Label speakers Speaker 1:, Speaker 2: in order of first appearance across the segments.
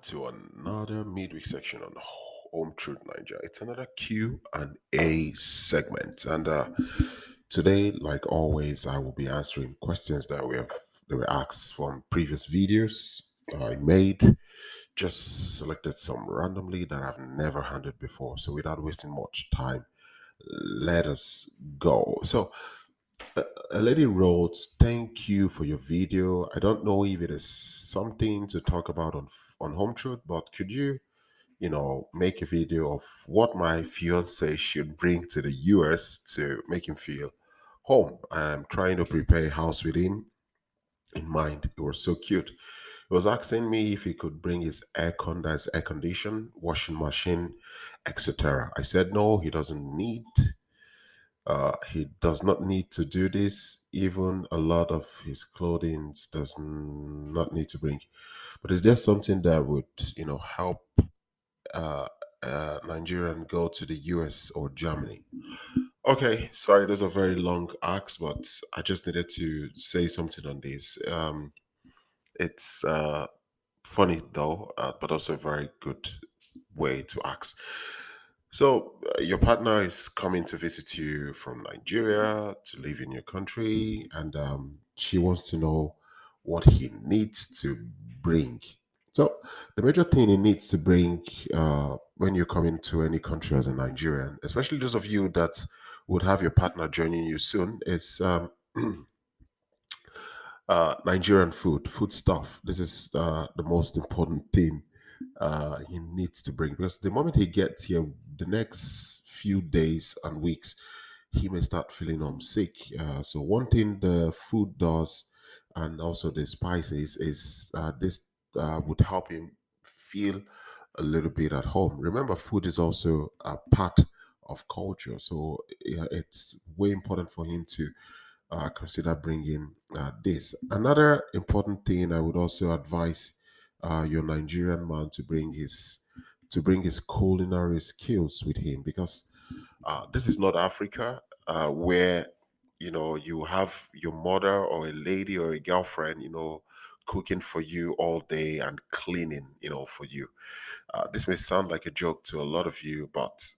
Speaker 1: to another midweek section on Home Truth Nigeria. It's another Q&A segment, and today, like always, I will be answering questions that were asked from previous videos I made. Just selected some randomly that I've never handled before. So, without wasting much time, let us go. So, a lady wrote, "Thank you for your video. I don't know if it is something to talk about on Home Truth, but could you, make a video of what my fiance should bring to the US to make him feel home? I'm trying to prepare a house with him in mind." It was so cute. He was asking me if he could bring his that's air condition, washing machine, etc. I said no, he does not need to do this. Even a lot of his clothing not need to bring. But is there something that would, help uh, Nigerian go to the US or Germany? Okay, sorry, there's a very long ask, but I just needed to say something on this. It's funny though, but also a very good way to ask. So, your partner is coming to visit you from Nigeria to live in your country, and she wants to know what he needs to bring. So, the major thing he needs to bring when you come into any country as a Nigerian, especially those of you that would have your partner joining you soon, is Nigerian food stuff. This is the most important thing he needs to bring, because the moment he gets here, the next few days and weeks, he may start feeling homesick. So one thing the food does, and also the spices, is this would help him feel a little bit at home. Remember, food is also a part of culture, so yeah, it's way important for him to consider bringing this. Another important thing I would also advise your Nigerian man to bring his culinary skills with him, because this is not Africa, where you have your mother or a lady or a girlfriend, cooking for you all day and cleaning, for you. This may sound like a joke to a lot of you, but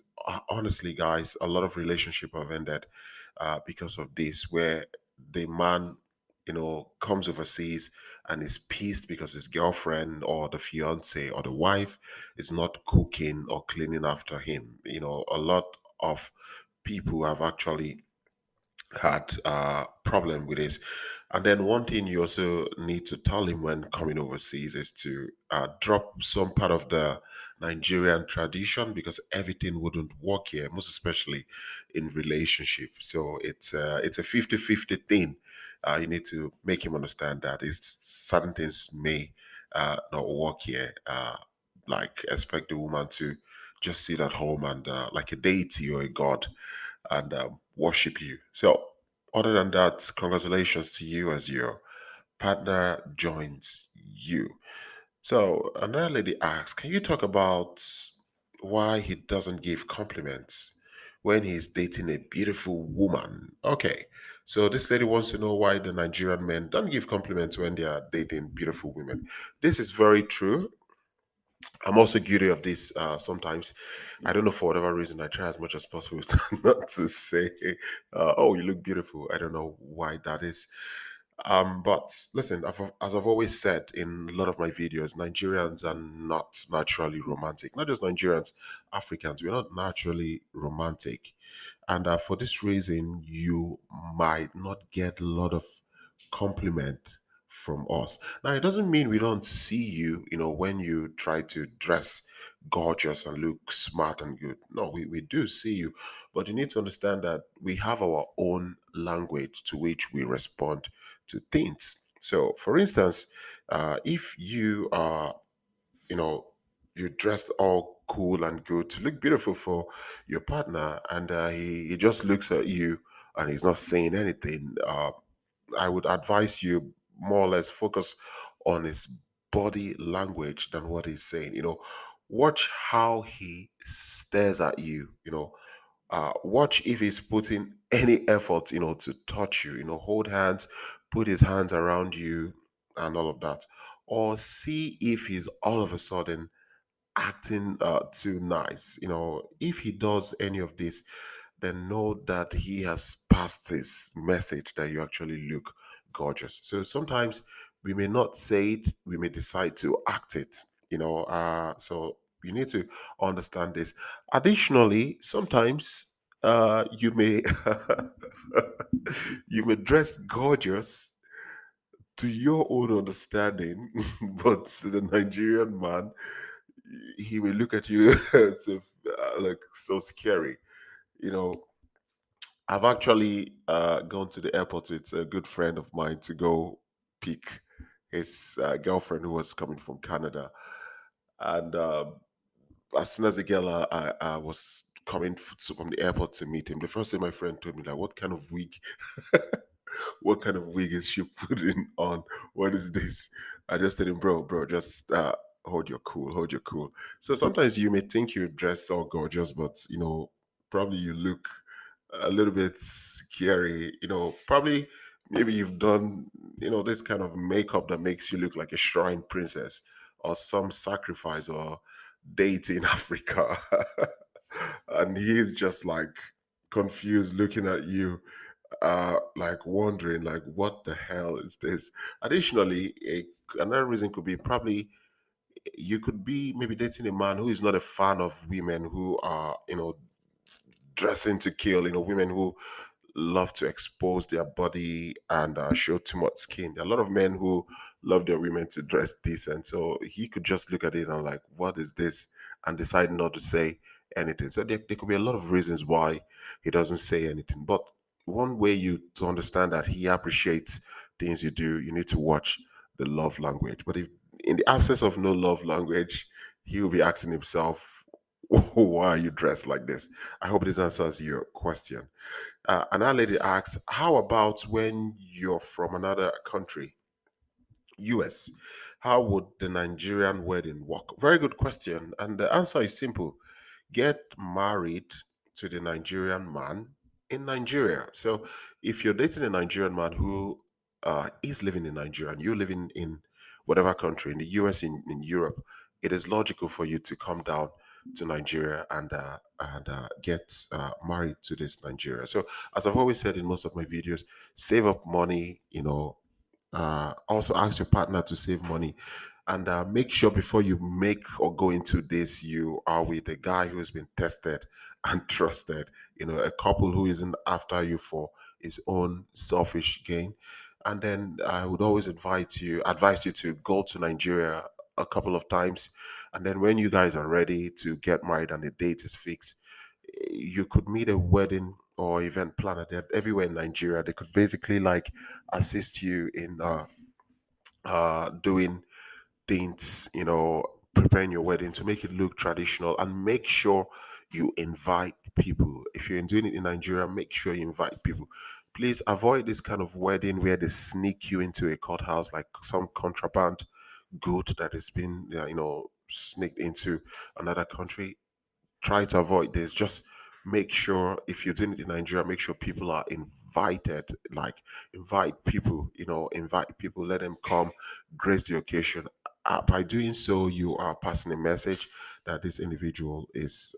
Speaker 1: honestly, guys, a lot of relationship have ended because of this, where the man, comes overseas and is pissed because his girlfriend or the fiance or the wife is not cooking or cleaning after him. A lot of people have actually had a problem with this. And then one thing you also need to tell him when coming overseas is to drop some part of the Nigerian tradition, because everything wouldn't work here, most especially in relationship. So it's a 50-50 thing. You need to make him understand that it's certain things may not work here. Like expect the woman to just sit at home and like a deity or a god and worship you. So, other than that, congratulations to you as your partner joins you. So, another lady asks, can you talk about why he doesn't give compliments when he's dating a beautiful woman? Okay. So this lady wants to know why the Nigerian men don't give compliments when they are dating beautiful women. This is very true. I'm also guilty of this sometimes. I don't know, for whatever reason, I try as much as possible not to say, "Oh, you look beautiful." I don't know why that is. But listen, as I've always said in a lot of my videos, Nigerians are not naturally romantic. Not just Nigerians, Africans, we're not naturally romantic. And for this reason, you might not get a lot of compliment from us. Now, it doesn't mean we don't see you, when you try to dress gorgeous and look smart and good. No, we do see you. But you need to understand that we have our own language to which we respond to things. So, for instance, if you are, you know, you're dressed all cool and good to look beautiful for your partner, and he just looks at you and he's not saying anything, I would advise you more or less focus on his body language than what he's saying. Watch how he stares at you. Watch if he's putting any effort, to touch you. Hold hands, put his hands around you, and all of that. or see if he's all of a sudden acting too nice. If he does any of this, then know that he has passed his message that you actually look gorgeous. So sometimes we may not say it, we may decide to act it. So you need to understand this. Additionally, sometimes you may you may dress gorgeous to your own understanding, but to the Nigerian man, he will look at you to like so scary. You know, I've actually gone to the airport with a good friend of mine to go pick his girlfriend who was coming from Canada, and as soon as the girl I was coming from the airport to meet him, the first thing my friend told me, like, what kind of wig what kind of wig is she putting on? What is this? I just told him, bro, just hold your cool, hold your cool. So sometimes you may think you dress so gorgeous, but probably you look a little bit scary. Probably maybe you've done this kind of makeup that makes you look like a shrine princess or some sacrifice or deity in Africa. And he's just like confused looking at you, like wondering like what the hell is this. Additionally, another reason could be probably you could be maybe dating a man who is not a fan of women who are dressing to kill, women who love to expose their body and show too much skin. There are a lot of men who love their women to dress decent. So he could just look at it and like, what is this? And decide not to say anything. So there could be a lot of reasons why he doesn't say anything. But one way you to understand that he appreciates things you do, you need to watch the love language. But if in the absence of no love language, he will be asking himself, why are you dressed like this? I hope this answers your question. Another lady asks, how about when you're from another country, US? How would the Nigerian wedding work? Very good question. And the answer is simple: get married to the Nigerian man in Nigeria. So if you're dating a Nigerian man who is living in Nigeria and you're living in whatever country, in the US, in Europe, it is logical for you to come down to Nigeria and get married to this Nigeria. So as I've always said in most of my videos, save up money, also ask your partner to save money, and make sure before you make or go into this, you are with a guy who has been tested and trusted. A couple who isn't after you for his own selfish gain. And then I would always advise you to go to Nigeria a couple of times, and then when you guys are ready to get married and the date is fixed, you could meet a wedding or event planner. They're everywhere in Nigeria. They could basically like assist you in doing things, preparing your wedding to make it look traditional, and make sure you invite people. If you're doing it in Nigeria, make sure you invite people. Please avoid this kind of wedding where they sneak you into a courthouse like some contraband good that has been, sneaked into another country. Try to avoid this. Just make sure if you're doing it in Nigeria, make sure people are invited. Like invite people, invite people, let them come, grace the occasion. By doing so, you are passing a message that this individual is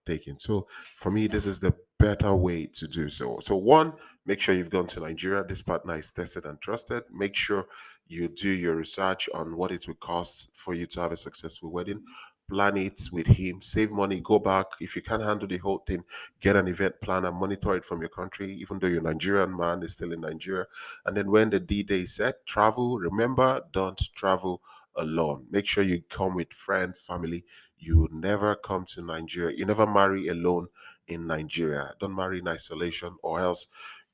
Speaker 1: taking. So for me, this is the better way to do so. So one, make sure you've gone to Nigeria. This partner is tested and trusted. Make sure you do your research on what it will cost for you to have a successful wedding. Plan it with him, save money, go back. If you can't handle the whole thing, get an event planner, monitor it from your country, even though your Nigerian man is still in Nigeria. And then when the D-Day is set, travel. Remember, don't travel alone. Make sure you come with friend, family. You never come to Nigeria. You never marry alone in Nigeria. Don't marry in isolation, or else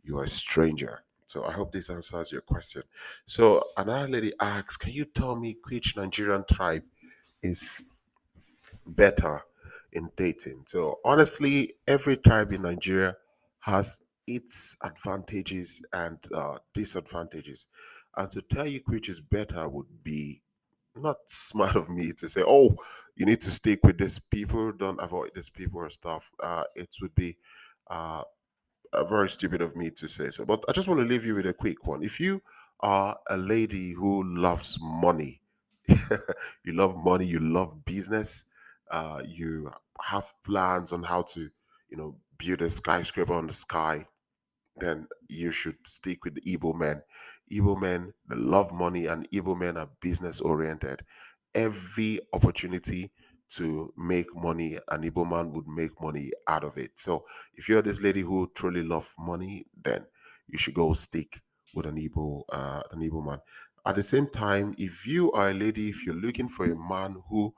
Speaker 1: you are a stranger. So I hope this answers your question. So another lady asks, can you tell me which Nigerian tribe is better in dating? So honestly, every tribe in Nigeria has its advantages and disadvantages. And to tell you which is better would be not smart of me to say, oh, you need to stick with these people, don't avoid these people or stuff. It would be uh, very stupid of me to say so. But I just want to leave you with a quick one. If you are a lady who loves money, you love money, you love business, you have plans on how to, build a skyscraper on the sky, then you should stick with the Igbo men. Igbo men, they love money, and Igbo men are business oriented. Every opportunity to make money, an Igbo man would make money out of it. So if you're this lady who truly love money, then you should go stick with an Igbo man. At the same time, if you are a lady, if you're looking for a man who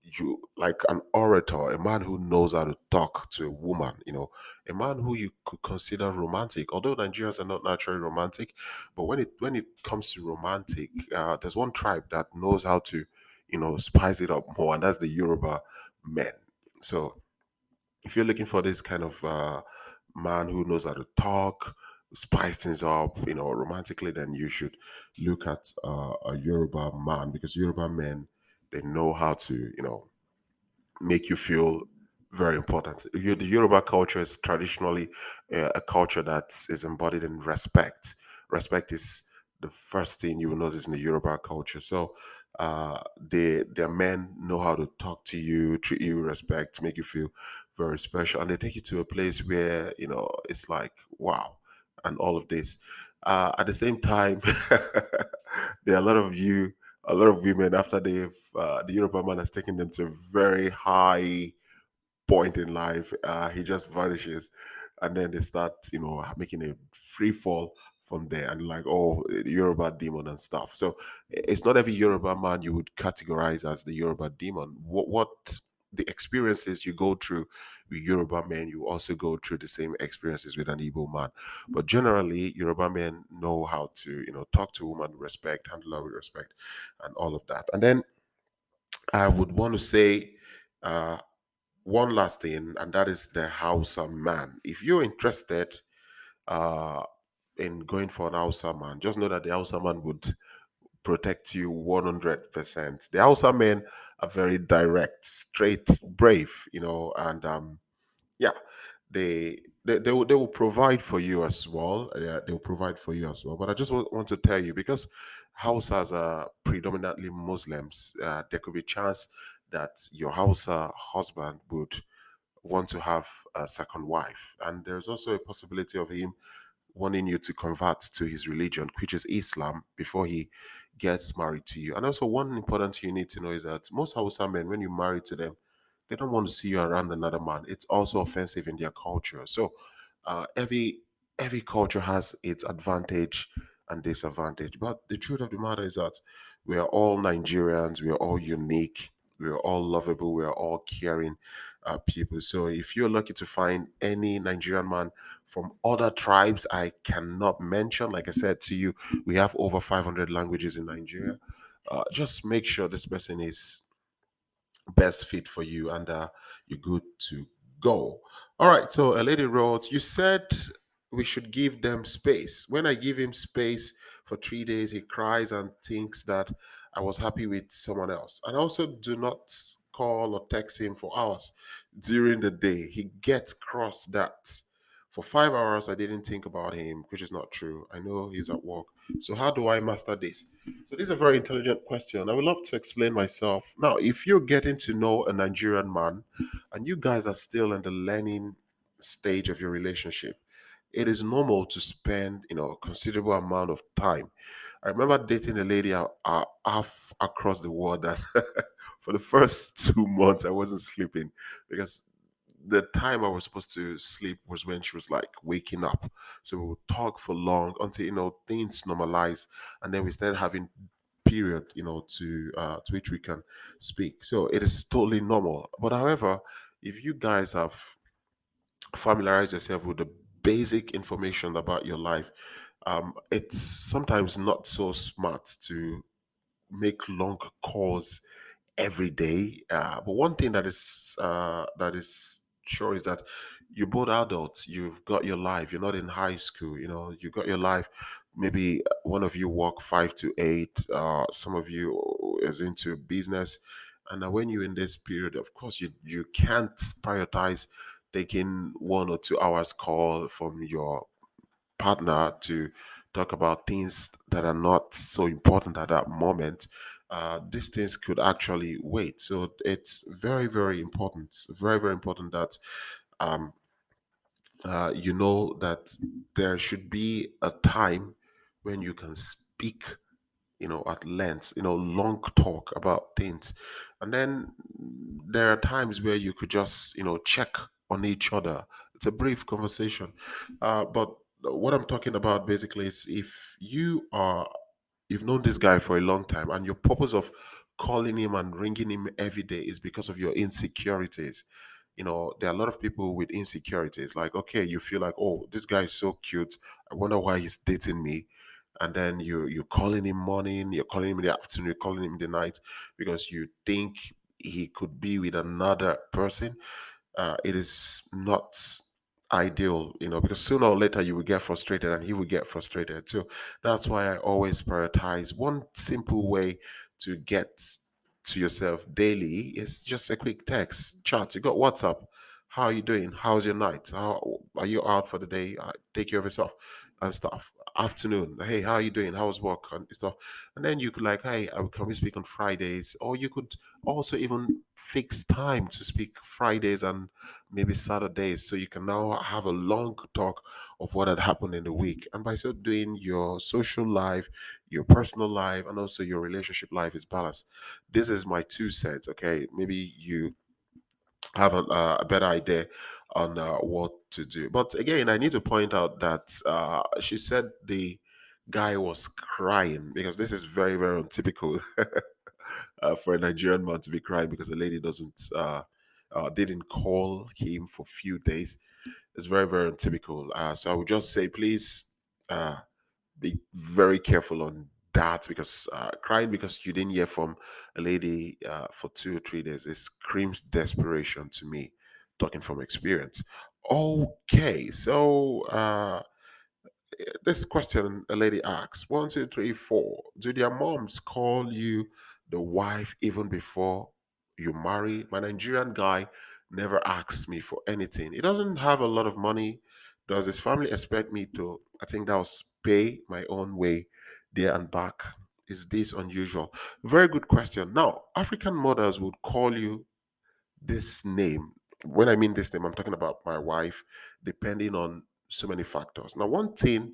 Speaker 1: you like, an orator, a man who knows how to talk to a woman, a man who you could consider romantic. Although Nigerians are not naturally romantic, but when it comes to romantic, there's one tribe that knows how to, spice it up more, and that's the Yoruba men. So if you're looking for this kind of man who knows how to talk, spice things up, romantically, then you should look at a Yoruba man, because Yoruba men, they know how to, make you feel very important. The Yoruba culture is traditionally a culture that is embodied in respect. Respect is the first thing you will notice in the Yoruba culture. So their men know how to talk to you, treat you with respect, make you feel very special, and they take you to a place where it's like wow, and all of this. At the same time, there are a lot of women, after the Yoruba man has taken them to a very high point in life, he just vanishes, and then they start, making a free fall from there, and like, oh, the Yoruba demon and stuff. So it's not every Yoruba man you would categorize as the Yoruba demon. What the experiences you go through with Yoruba men, you also go through the same experiences with an Igbo man. But generally, Yoruba men know how to, talk to women with respect, handle her with respect, and all of that. And then I would want to say, uh, one last thing, and that is the Hausa man. If you're interested uh, in going for an Hausa man, just know that the Hausa man would protect you 100%. The Hausa men are very direct, straight, brave, and yeah, they will provide for you as well. Yeah, they will provide for you as well. But I just want to tell you, because Hausas are predominantly Muslims, there could be a chance that your Hausa husband would want to have a second wife. And there's also a possibility of him wanting you to convert to his religion, which is Islam, before he gets married to you. And also, one important thing you need to know is that most Hausa men, when you marry to them, they don't want to see you around another man. It's also offensive in their culture. So every culture has its advantage and disadvantage. But the truth of the matter is that we are all Nigerians. We are all unique. We are all lovable. We are all caring people. So if you're lucky to find any Nigerian man from other tribes I cannot mention, like I said to you, we have over 500 languages in Nigeria. Just make sure this person is best fit for you, and you're good to go. All right, so a lady wrote, you said we should give them space. When I give him space for 3 days, he cries and thinks that I was happy with someone else. And I also do not call or text him for hours during the day. He gets cross that for 5 hours I didn't think about him, which is not true. I know he's at work. So how do I master this? So this is a very intelligent question. I would love to explain myself. Now, if you're getting to know a Nigerian man and you guys are still in the learning stage of your relationship, it is normal to spend, a considerable amount of time. I remember dating a lady half across the world that for the first 2 months I wasn't sleeping, because the time I was supposed to sleep was when she was like waking up. So we would talk for long until things normalized, and then we started having period, to which we can speak. So it is totally normal. But however, if you guys have familiarized yourself with the basic information about your life, it's sometimes not so smart to make long calls every day. But one thing that is sure is that you're both adults. You've got your life. You're not in high school. You got your life. Maybe one of you work 5 to 8. Some of you is into business, and when you're in this period, of course, you can't prioritize taking 1 or 2 hours call from your partner to talk about things that are not so important at that moment. these things could actually wait. So it's very, very important, very, very important that um, you know that there should be a time when you can speak, at length, long talk about things. And then there are times where you could just, check on each other. It's a brief conversation. But what I'm talking about basically is if you've known this guy for a long time and your purpose of calling him and ringing him every day is because of your insecurities. There are a lot of people with insecurities. Like, okay, you feel like, oh, this guy is so cute. I wonder why he's dating me. And then you're calling him morning, you're calling him in the afternoon, you're calling him in the night because you think he could be with another person. It is not ideal, because sooner or later you will get frustrated and he will get frustrated. So that's why I always prioritize one simple way to get to yourself daily is just a quick text, chat. You got WhatsApp. How are you doing? How's your night? How are you out for the day? Take care of yourself and stuff. Afternoon. Hey, how are you doing? How's work and stuff? And then you could like, hey, can we speak on Fridays? Or you could also even fix time to speak Fridays and maybe Saturdays, so you can now have a long talk of what had happened in the week. And by so doing, your social life, your personal life, and also your relationship life is balanced. This is my 2 cents. Okay, maybe you have a better idea on what to do. But again, I need to point out that she said the guy was crying because this is very, very untypical for a Nigerian man to be crying because a lady didn't call him for few days. It's very, very untypical. So I would just say, please uh, be very careful on that because crying because you didn't hear from a lady for 2 or 3 days, it screams desperation to me, talking from experience. Okay, so this question a lady asks: one, two, three, four. Do their moms call you the wife even before you marry? My Nigerian guy never asks me for anything. He doesn't have a lot of money. Does his family expect me to? I think that was pay my own way there and back. Is this unusual? Very good question. Now, African mothers would call you this name. When I mean this name, I'm talking about my wife, depending on so many factors. Now, one thing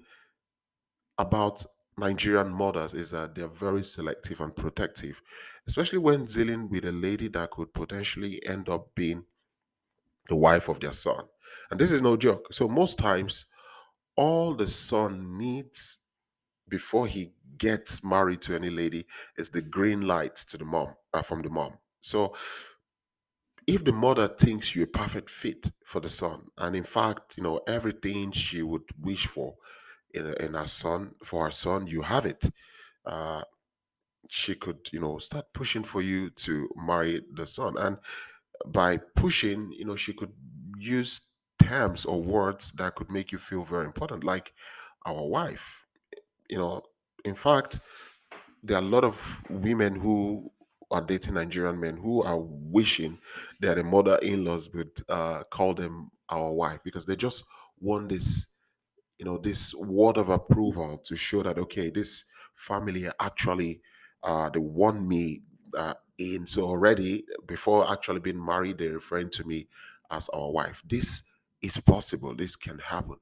Speaker 1: about Nigerian mothers is that they're very selective and protective, especially when dealing with a lady that could potentially end up being the wife of their son. And this is no joke. So, most times, all the son needs before he gets married to any lady is the green light to the mom, from the mom. So, if the mother thinks you're a perfect fit for the son, and in fact, everything she would wish for in her son, for her son, you have it. Uh, she could, start pushing for you to marry the son. And by pushing, she could use terms or words that could make you feel very important, like our wife. You know, in fact, there are a lot of women who are dating Nigerian men who are wishing that the mother-in-laws would call them our wife because they just want this word of approval to show that okay, this family are actually they want me in. So already before actually being married, they're referring to me as our wife. This is possible. This can happen.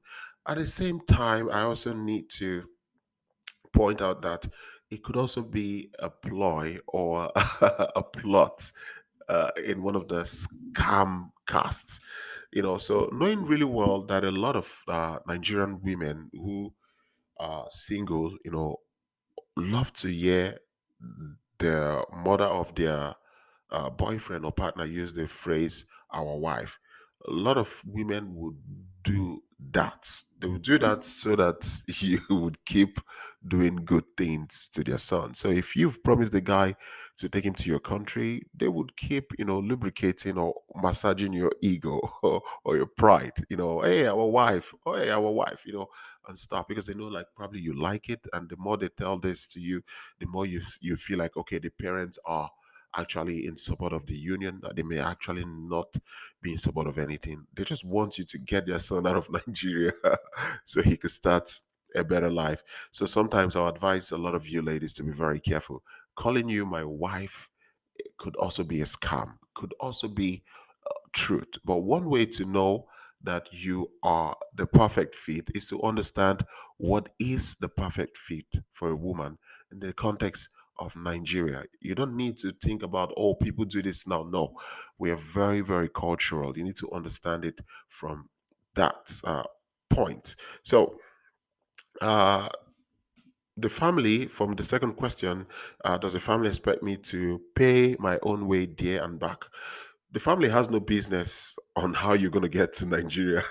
Speaker 1: At the same time, I also need to point out that it could also be a ploy or a plot in one of the scam casts. So knowing really well that a lot of Nigerian women who are single, love to hear the mother of their boyfriend or partner use the phrase our wife. A lot of women would do that. They would do that so that you would keep doing good things to their son. So if you've promised the guy to take him to your country, they would keep, lubricating or massaging your ego or your pride. Hey, our wife, oh, hey, our wife, and stuff because they know like probably you like it, and the more they tell this to you, the more you feel like okay, the parents are actually in support of the union. They may actually not be in support of anything. They just want you to get their son out of Nigeria so he could start a better life. So sometimes I'll advise a lot of you ladies to be very careful. calling you my wife could also be a scam, could also be truth. But one way to know that you are the perfect fit is to understand what is the perfect fit for a woman in the context of Nigeria. You don't need to think about, oh, people do this now. No, we are very, very cultural. You need to understand it from that point. So, uh, the family, from the second question, does the family expect me to pay my own way there and back? The family has no business on how you're going to get to Nigeria.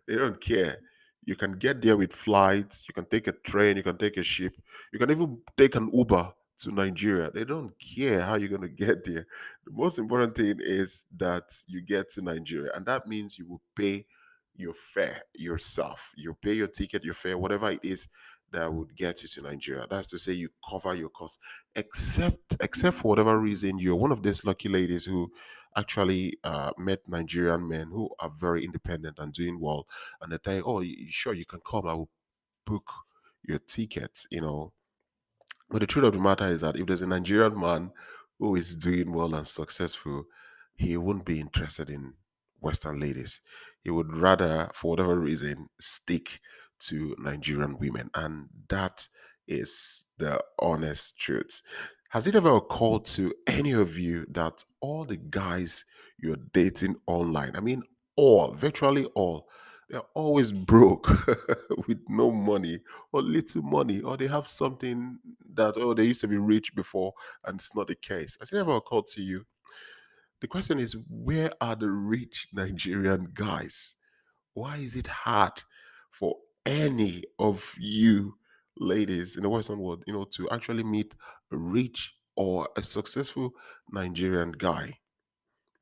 Speaker 1: They don't care. You can get there with flights, you can take a train, you can take a ship, you can even take an Uber to Nigeria. They don't care how you're going to get there. The most important thing is that you get to Nigeria, and that means you will pay your fare yourself. You pay your ticket, your fare, whatever it is that would get you to Nigeria. That's to say you cover your costs. Except for whatever reason, you're one of these lucky ladies who actually met Nigerian men who are very independent and doing well, and they tell you, "Oh, sure, you can come. I will book your tickets." But the truth of the matter is that if there's a Nigerian man who is doing well and successful, he wouldn't be interested in Western ladies. He would rather, for whatever reason, stick to Nigerian women. And that is the honest truth. Has it ever occurred to any of you that all the guys you're dating online, I mean, all, virtually all, they're always broke with no money or little money, or they have something that, oh, they used to be rich before, and it's not the case? Has it ever occurred to you? The question is, where are the rich Nigerian guys? Why is it hard for any of you ladies in the Western world, to actually meet a rich or a successful Nigerian guy?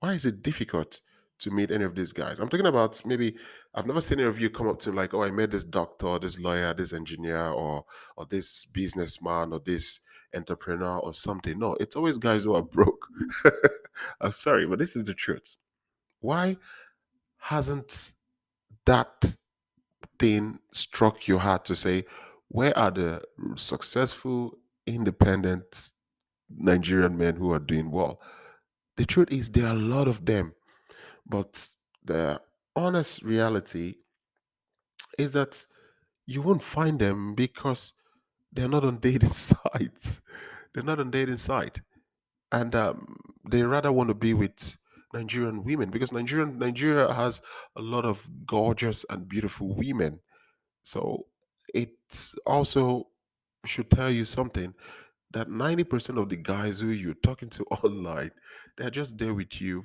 Speaker 1: Why is it difficult to meet any of these guys? I'm talking about, maybe I've never seen any of you come up to me like, oh, I met this doctor, this lawyer, this engineer, or this businessman, or this entrepreneur or something. No, it's always guys who are broke. I'm sorry, but this is the truth. Why hasn't that thing struck your heart to say, where are the successful, independent Nigerian men who are doing well? The truth is, there are a lot of them. But the honest reality is that you won't find them because they're not on dating sites. They're not on dating site, and they rather want to be with Nigerian women because Nigeria has a lot of gorgeous and beautiful women. So it also should tell you something, that 90% of the guys who you're talking to online, they're just there with you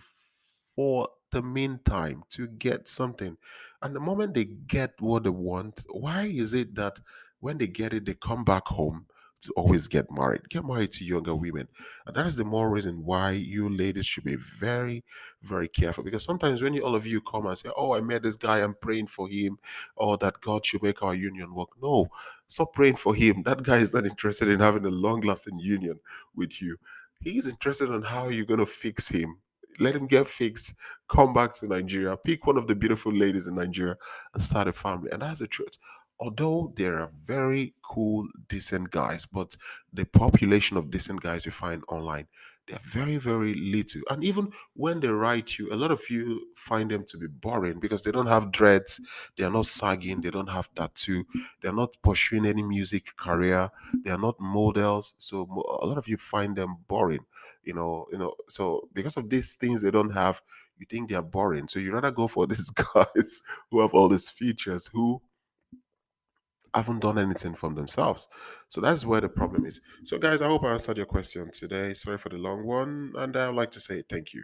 Speaker 1: for the meantime to get something. And the moment they get what they want, why is it that when they get it, they come back home to always get married? Get married to younger women. And that is the more reason why you ladies should be very, very careful. Because sometimes when all of you come and say, oh, I met this guy, I'm praying for him, or that God should make our union work. No, stop praying for him. That guy is not interested in having a long lasting union with you. He's interested in how you're going to fix him. Let him get fixed. Come back to Nigeria. Pick one of the beautiful ladies in Nigeria and start a family. And that's the truth. Although there are very cool, decent guys, but the population of decent guys you find online, they're very, very little. And even when they write you, a lot of you find them to be boring because they don't have dreads, they are not sagging, they don't have tattoo, they're not pursuing any music career, they are not models. So a lot of you find them boring, so because of these things they don't have, you think they are boring, so you rather go for these guys who have all these features, who haven't done anything from themselves. So that's where the problem is. So guys, I hope I answered your question today. Sorry for the long one, and I'd like to say thank you.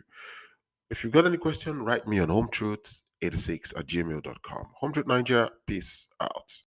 Speaker 1: If you've got any question, write me on hometruth86 at gmail.com. Home Truth Nigeria, peace out.